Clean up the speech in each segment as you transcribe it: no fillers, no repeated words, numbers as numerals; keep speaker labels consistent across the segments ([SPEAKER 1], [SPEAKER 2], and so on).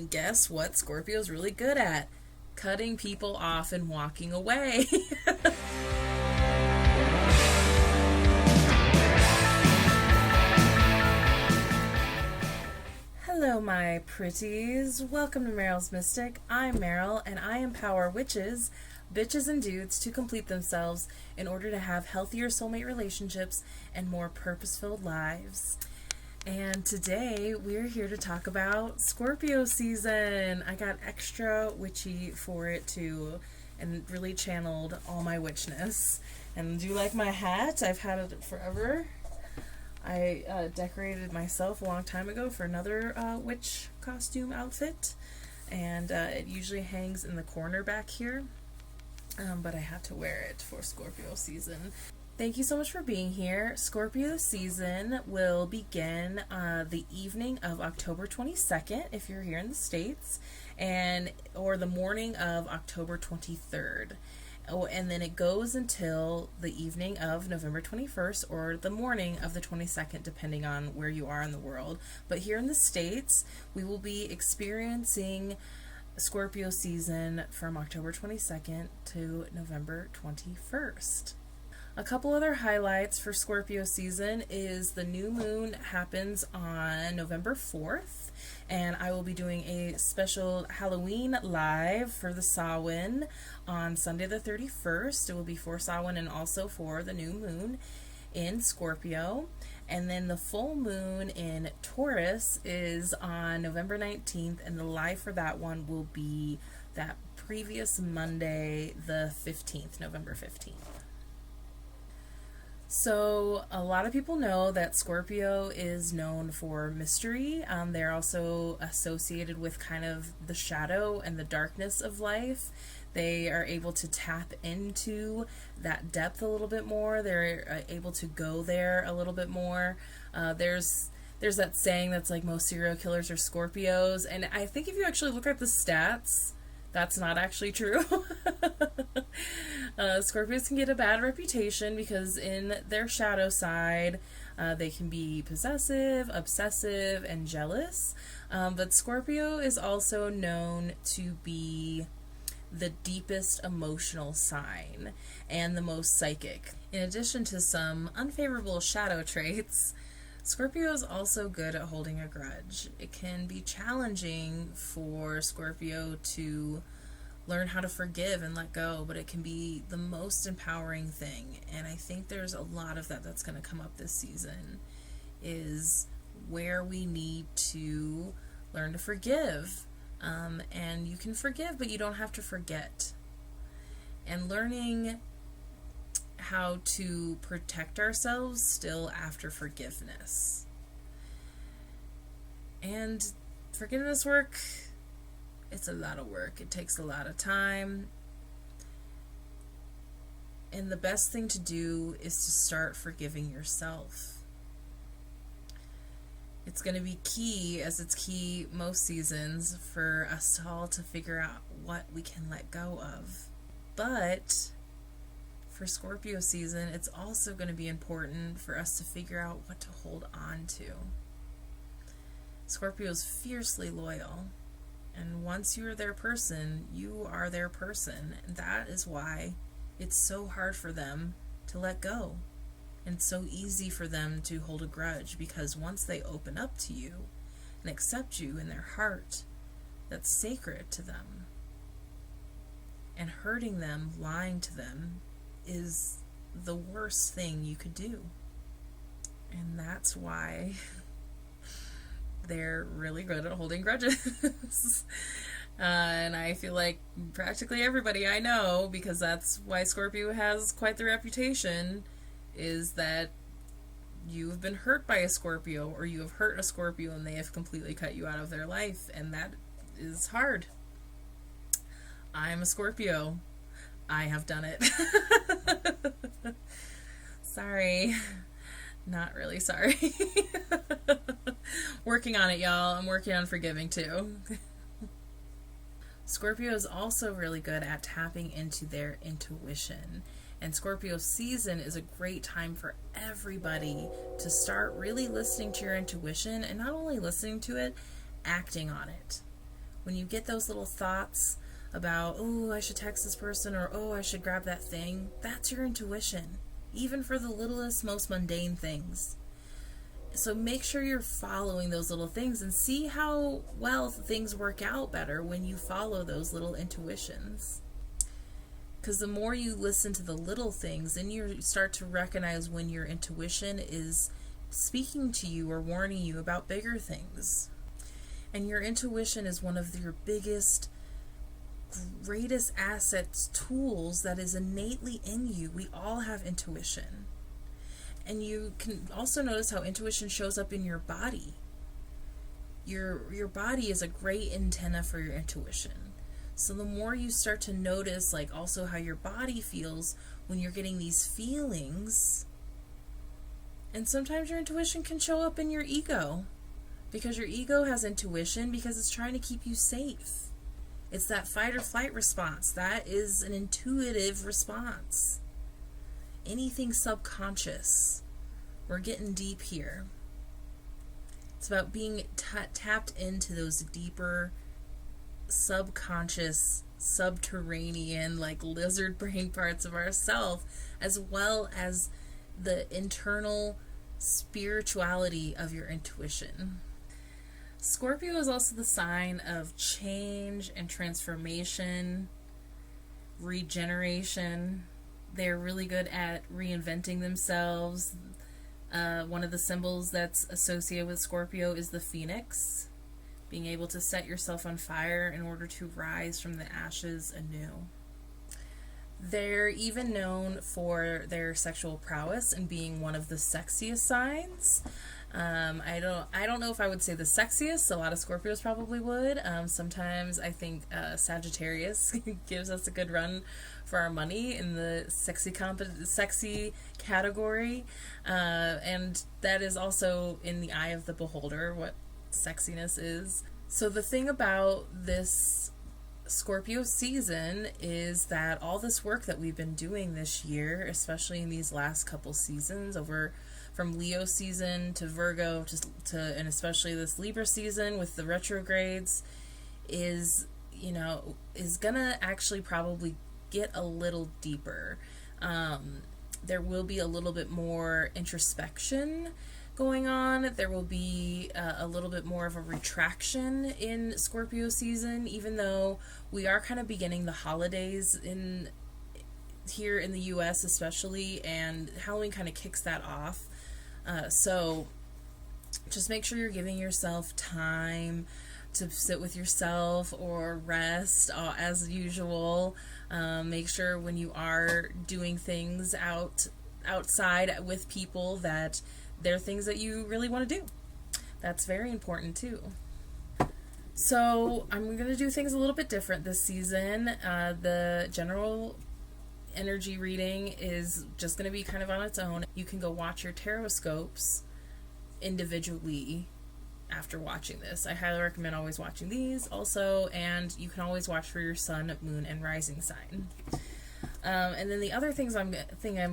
[SPEAKER 1] And guess what Scorpio's really good at? Cutting people off and walking away. Hello, my pretties. Welcome to Meryl's Mystic. I'm Meryl, and I empower witches, bitches, and dudes to complete themselves in order to have healthier soulmate relationships and more purpose-filled lives. And today we're here to talk about Scorpio season. I got extra witchy for it too, and really channeled all my witchness. And do you like my hat? I've had it forever. I decorated myself a long time ago for another witch costume outfit, and it usually hangs in the corner back here, but I had to wear it for Scorpio season. Thank you so much for being here. Scorpio season will begin the evening of October 22nd if you're here in the States, or the morning of October 23rd. Oh, and then it goes until the evening of November 21st or the morning of the 22nd, depending on where you are in the world. But here in the States, we will be experiencing Scorpio season from October 22nd to November 21st. A couple other highlights for Scorpio season is the new moon happens on November 4th, and I will be doing a special Halloween live for the Samhain on Sunday the 31st. It will be for Samhain and also for the new moon in Scorpio. And then the full moon in Taurus is on November 19th, and the live for that one will be that previous Monday, the 15th, November 15th. So a lot of people know that Scorpio is known for mystery. They're also associated with kind of the shadow and the darkness of life. They are able to tap into that depth a little bit more. They're able to go there a little bit more. There's that saying that's like most serial killers are Scorpios, and I think if you actually look at the stats, that's not actually true. Scorpios can get a bad reputation because in their shadow side, they can be possessive, obsessive, and jealous. But Scorpio is also known to be the deepest emotional sign and the most psychic. In addition to some unfavorable shadow traits, Scorpio is also good at holding a grudge. It can be challenging for Scorpio to learn how to forgive and let go, but it can be the most empowering thing. And I think there's a lot of that that's going to come up this season, is where we need to learn to forgive. And you can forgive, but you don't have to forget. And learning how to protect ourselves still after forgiveness. And forgiveness work, it's a lot of work. It takes a lot of time. And the best thing to do is to start forgiving yourself. It's going to be key, as it's key most seasons, for us all to figure out what we can let go of. But for Scorpio season, it's also going to be important for us to figure out what to hold on to. Scorpio's fiercely loyal, and once you are their person, you are their person. And that is why it's so hard for them to let go, and it's so easy for them to hold a grudge, because once they open up to you and accept you in their heart, that's sacred to them. And hurting them, lying to them, is the worst thing you could do. And that's why they're really good at holding grudges. And I feel like practically everybody I know, because that's why Scorpio has quite the reputation, is that you have been hurt by a Scorpio, or you have hurt a Scorpio and they have completely cut you out of their life, and that is hard. I'm a Scorpio. I have done it. Sorry. Not really sorry. Working on it, y'all. I'm working on forgiving too. Scorpio is also really good at tapping into their intuition. And Scorpio season is a great time for everybody to start really listening to your intuition, and not only listening to it, acting on it. When you get those little thoughts about, oh, I should text this person, or oh, I should grab that thing, that's your intuition, even for the littlest, most mundane things. So make sure you're following those little things and see how well things work out better when you follow those little intuitions. Because the more you listen to the little things, then you start to recognize when your intuition is speaking to you or warning you about bigger things. And your intuition is one of your biggest, greatest assets, tools that is innately in you. We all have intuition. And you can also notice how intuition shows up in your body. Your body is a great antenna for your intuition. So the more you start to notice, like, also how your body feels when you're getting these feelings, and sometimes your intuition can show up in your ego, because your ego has intuition because it's trying to keep you safe. It's that fight or flight response. That is an intuitive response. Anything subconscious. We're getting deep here. It's about being tapped into those deeper subconscious, subterranean, like lizard brain parts of ourself, as well as the internal spirituality of your intuition. Scorpio is also the sign of change and transformation, regeneration. They're really good at reinventing themselves. One of the symbols that's associated with Scorpio is the phoenix, being able to set yourself on fire in order to rise from the ashes anew. They're even known for their sexual prowess and being one of the sexiest signs. I don't know if I would say the sexiest. A lot of Scorpios probably would. Sometimes I think Sagittarius gives us a good run for our money in the sexy category, and that is also in the eye of the beholder what sexiness is. So the thing about this Scorpio season is that all this work that we've been doing this year, especially in these last couple seasons, over from Leo season to Virgo to and especially this Libra season with the retrogrades, is gonna actually probably get a little deeper. There will be a little bit more introspection going on. There will be a little bit more of a retraction in Scorpio season, even though we are kind of beginning the holidays here in the US especially, and Halloween kind of kicks that off. So just make sure you're giving yourself time to sit with yourself or rest as usual. Make sure when you are doing things outside with people that they're things that you really want to do. That's very important too. So I'm going to do things a little bit different this season. The general energy reading is just going to be kind of on its own. You can go watch your taroscopes individually after watching this. I highly recommend always watching these also, and you can always watch for your sun, moon, and rising sign. And then the other thing I'm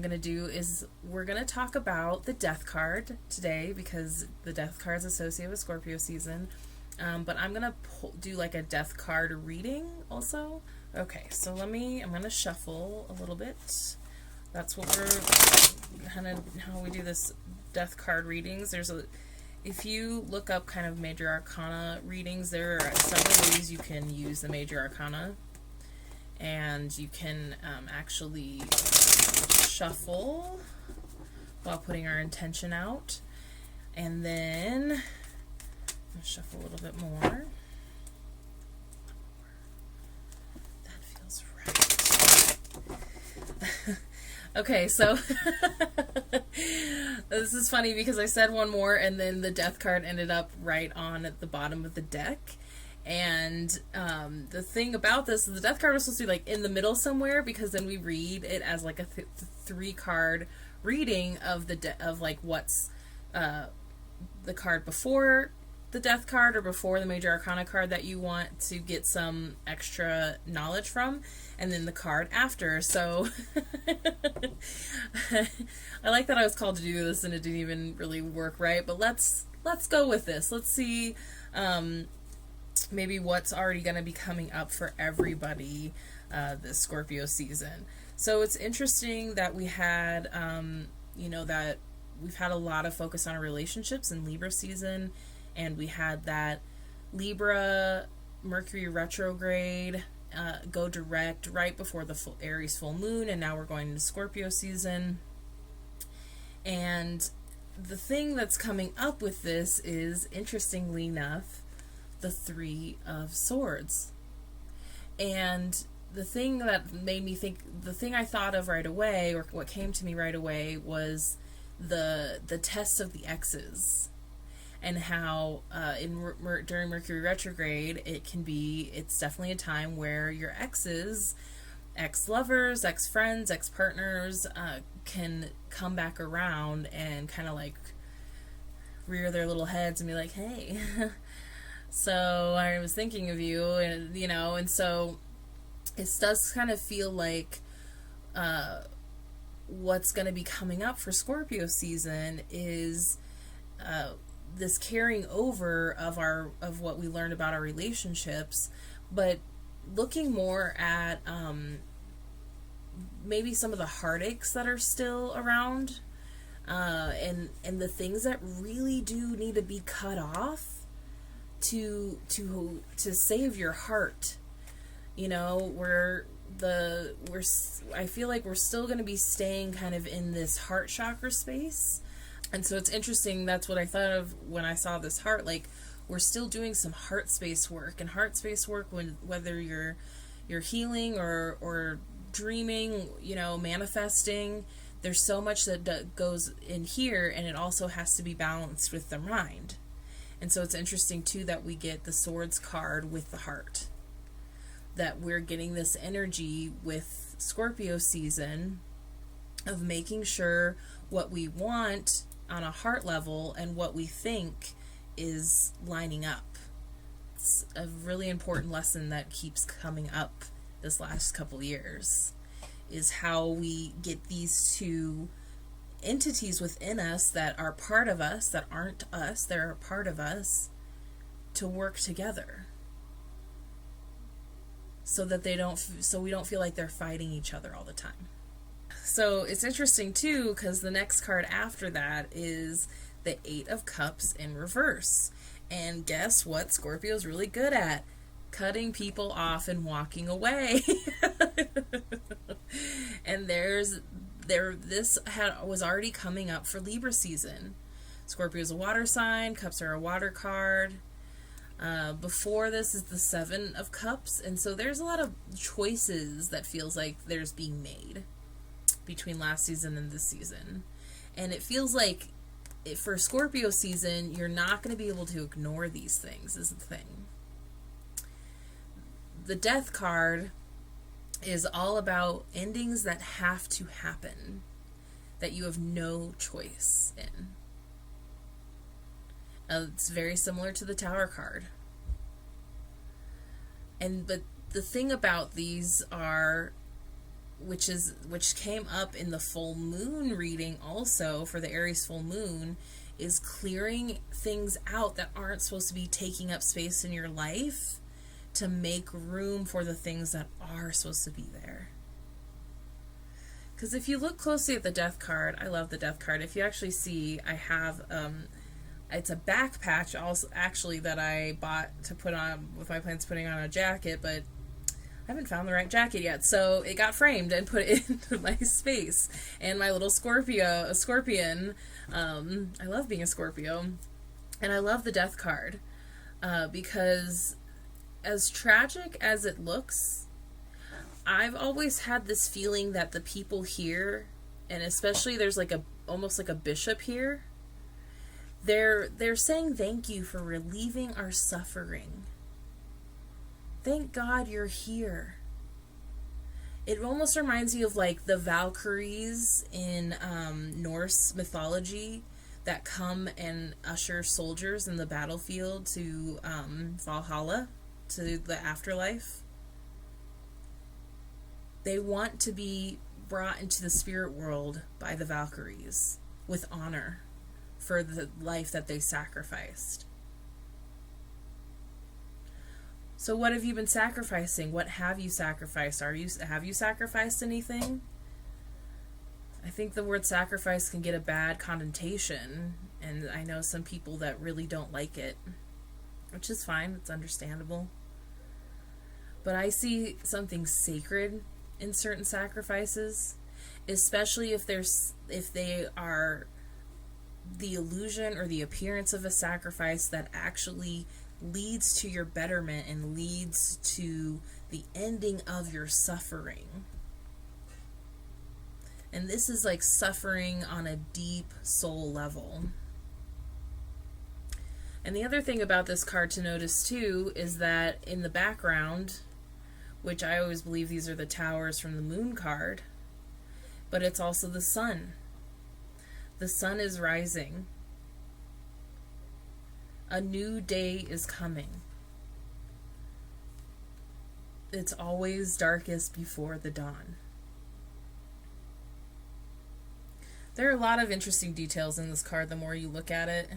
[SPEAKER 1] going to do is we're going to talk about the death card today, because the death card is associated with Scorpio season. But I'm going to do like a death card reading also. Okay, so I'm going to shuffle a little bit. That's what we're kind of how we do this death card readings. If you look up kind of major arcana readings, there are several ways you can use the major arcana. And you can actually shuffle while putting our intention out. And then I'll shuffle a little bit more. That feels right. Okay, so this is funny because I said one more and then the death card ended up right on at the bottom of the deck. And the thing about this is the death card was supposed to be like in the middle somewhere, because then we read it as like a three card reading of of like what's the card before the death card or before the major arcana card that you want to get some extra knowledge from, and then the card after. So I like that I was called to do this and it didn't even really work right, but let's go with this. Let's see maybe what's already going to be coming up for everybody this Scorpio season. So it's interesting that we had, that we've had a lot of focus on our relationships in Libra season, and we had that Libra Mercury retrograde go direct right before the Aries full moon, and now we're going into Scorpio season. And the thing that's coming up with this is, interestingly enough, the Three of Swords. And the thing that made me think, the thing I thought of right away, or what came to me right away, was the test of the exes, and how during Mercury retrograde it's definitely a time where your exes, ex-lovers, ex-friends, ex-partners can come back around and kind of like rear their little heads and be like, hey, so I was thinking of you, and and so it does kind of feel like what's going to be coming up for Scorpio season is this carrying over of what we learned about our relationships, but looking more at maybe some of the heartaches that are still around, and the things that really do need to be cut off to save your heart. I feel like we're still going to be staying kind of in this heart chakra space. And so it's interesting, that's what I thought of when I saw this heart. Like, we're still doing some heart space work. And heart space work, whether you're healing or dreaming, manifesting, there's so much that goes in here, and it also has to be balanced with the mind. And so it's interesting too that we get the Swords card with the heart. That we're getting this energy with Scorpio season of making sure what we want on a heart level and what we think is lining up. It's a really important lesson that keeps coming up this last couple years, is how we get these two entities within us that are part of us, that aren't us, they're a part of us, to work together. So that we don't feel like they're fighting each other all the time. So it's interesting too, because the next card after that is the Eight of Cups in reverse. And guess what Scorpio's really good at? Cutting people off and walking away. And was already coming up for Libra season. Scorpio's a water sign, cups are a water card. Before this is the Seven of Cups, and so there's a lot of choices that feels like there's being made between last season and this season. And it feels like for Scorpio season, you're not going to be able to ignore these things, is the thing. The Death card is all about endings that have to happen, that you have no choice in. It's very similar to the Tower card. But the thing about these are, which came up in the full moon reading also for the Aries full moon, is clearing things out that aren't supposed to be taking up space in your life to make room for the things that are supposed to be there. Because if you look closely at the Death card, I love the Death card. If you actually see, I have it's a back patch also actually that I bought to put on with my plans putting on a jacket, but I haven't found the right jacket yet, so it got framed and put into my space. And my little scorpion, I love being a Scorpio, and I love the Death card because as tragic as it looks, I've always had this feeling that the people here, and especially there's like almost like a bishop here, they're saying thank you for relieving our suffering. Thank God you're here. It almost reminds me of like the Valkyries in Norse mythology that come and usher soldiers in the battlefield to Valhalla, to the afterlife. They want to be brought into the spirit world by the Valkyries with honor for the life that they sacrificed. So what have you been sacrificing? What have you sacrificed? Have you sacrificed anything? I think the word sacrifice can get a bad connotation, and I know some people that really don't like it, which is fine. It's understandable. But I see something sacred in certain sacrifices, especially if they are the illusion or the appearance of a sacrifice that actually leads to your betterment and leads to the ending of your suffering. And this is like suffering on a deep soul level. And the other thing about this card to notice too is that in the background, which I always believe these are the towers from the moon card, but it's also the sun. The sun is rising. A new day is coming. It's always darkest before the dawn. There are a lot of interesting details in this card the more you look at it.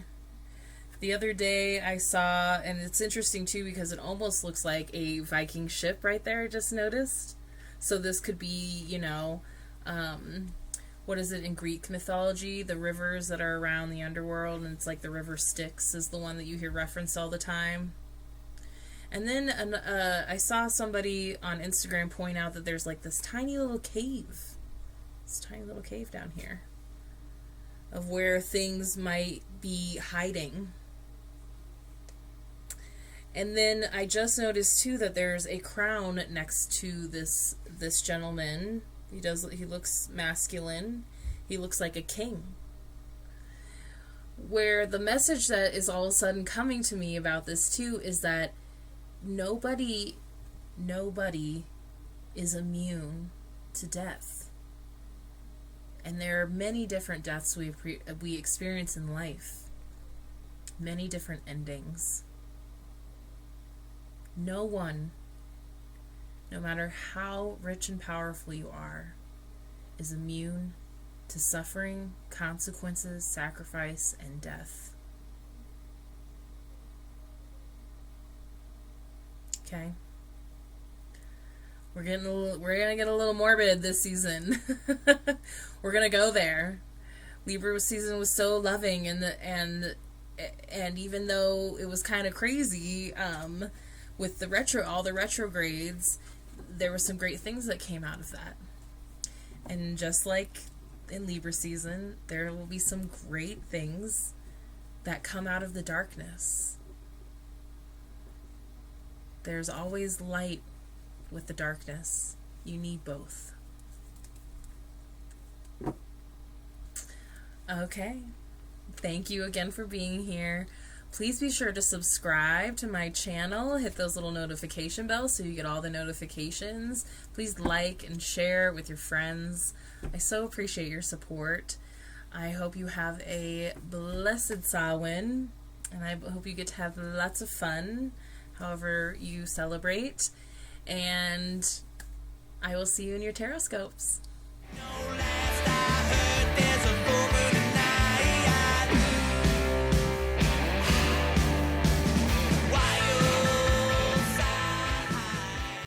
[SPEAKER 1] The other day I saw, and it's interesting too because it almost looks like a Viking ship right there, I just noticed. So this could be, what is it in Greek mythology? The rivers that are around the underworld, and it's like the river Styx is the one that you hear referenced all the time. And then I saw somebody on Instagram point out that there's like this tiny little cave. This tiny little cave down here of where things might be hiding. And then I just noticed too that there's a crown next to this gentleman. He looks masculine. He looks like a king. Where the message that is all of a sudden coming to me about this too is that nobody is immune to death. And there are many different deaths we experience in life. Many different endings. No one, no matter how rich and powerful you are, is immune to suffering, consequences, sacrifice, and death. Okay? We're gonna get a little morbid this season. We're gonna go there. Libra season was so loving, and even though it was kind of crazy, with all the retrogrades, there were some great things that came out of that. And just like in Libra season, there will be some great things that come out of the darkness. There's always light with the darkness. You need both. Okay. Thank you again for being here. Please be sure to subscribe to my channel. Hit those little notification bells so you get all the notifications. Please like and share with your friends. I so appreciate your support. I hope you have a blessed Samhain, and I hope you get to have lots of fun however you celebrate. And I will see you in your tarot scopes. No